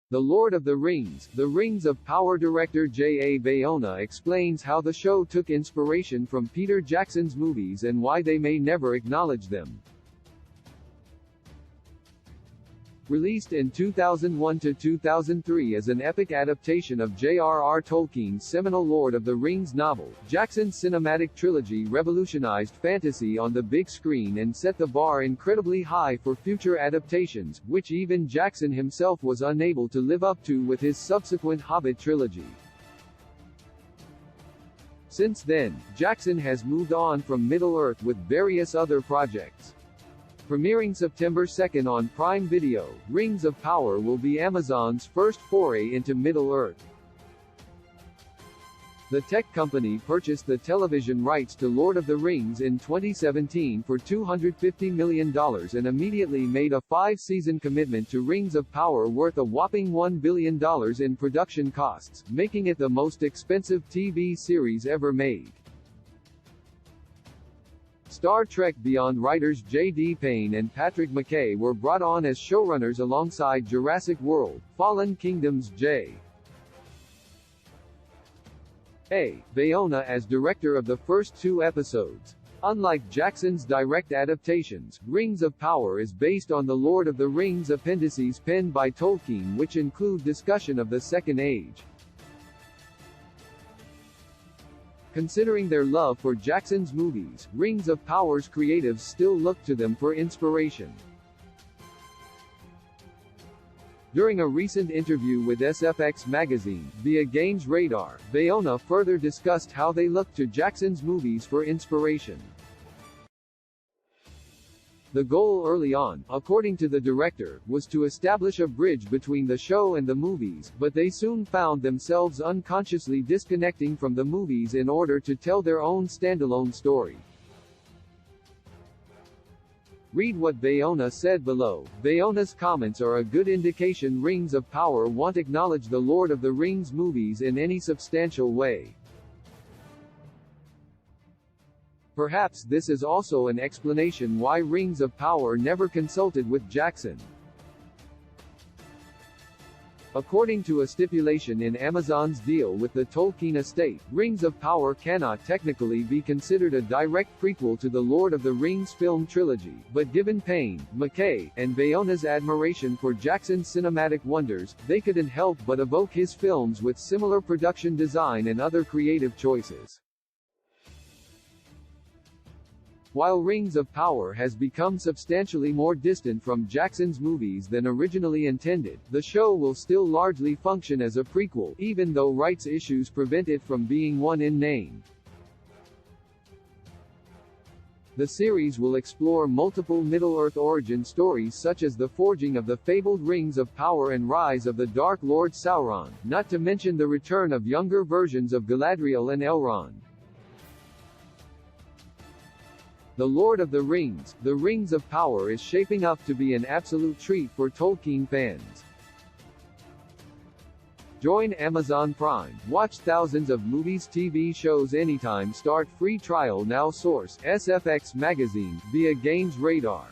The Lord of the Rings, The Rings of Power director J.A. Bayona explains how the show took inspiration from Peter Jackson's movies and why they may never acknowledge them. Released in 2001 to 2003 as an epic adaptation of J.R.R. Tolkien's seminal Lord of the Rings novel, Jackson's cinematic trilogy revolutionized fantasy on the big screen and set the bar incredibly high for future adaptations, which even Jackson himself was unable to live up to with his subsequent Hobbit trilogy. Since then, Jackson has moved on from Middle-earth with various other projects. Premiering September 2 on Prime Video, Rings of Power will be Amazon's first foray into Middle-earth. The tech company purchased the television rights to Lord of the Rings in 2017 for $250 million and immediately made a 5-season commitment to Rings of Power worth a whopping $1 billion in production costs, making it the most expensive TV series ever made. Star Trek Beyond writers J.D. Payne and Patrick McKay were brought on as showrunners alongside Jurassic World: Fallen Kingdom's J.A. Bayona as director of the first 2 episodes. Unlike Jackson's direct adaptations, Rings of Power is based on the Lord of the Rings appendices penned by Tolkien, which include discussion of the Second Age. Considering their love for Jackson's movies, Rings of Power's creatives still look to them for inspiration. During a recent interview with SFX magazine, via Games Radar, Bayona further discussed how they look to Jackson's movies for inspiration. The goal early on, according to the director, was to establish a bridge between the show and the movies, but they soon found themselves unconsciously disconnecting from the movies in order to tell their own standalone story. Read what Bayona said below. Bayona's comments are a good indication Rings of Power won't acknowledge the Lord of the Rings movies in any substantial way. Perhaps this is also an explanation why Rings of Power never consulted with Jackson. According to a stipulation in Amazon's deal with the Tolkien estate, Rings of Power cannot technically be considered a direct prequel to the Lord of the Rings film trilogy, but given Payne, McKay, and Bayona's admiration for Jackson's cinematic wonders, they couldn't help but evoke his films with similar production design and other creative choices. While Rings of Power has become substantially more distant from Jackson's movies than originally intended, the show will still largely function as a prequel, even though rights issues prevent it from being one in name. The series will explore multiple Middle-earth origin stories such as the forging of the fabled Rings of Power and rise of the Dark Lord Sauron, not to mention the return of younger versions of Galadriel and Elrond. The Lord of the Rings, The Rings of Power is shaping up to be an absolute treat for Tolkien fans. Join Amazon Prime. Watch thousands of movies, TV shows anytime. Start free trial now. Source: SFX Magazine, via Games Radar.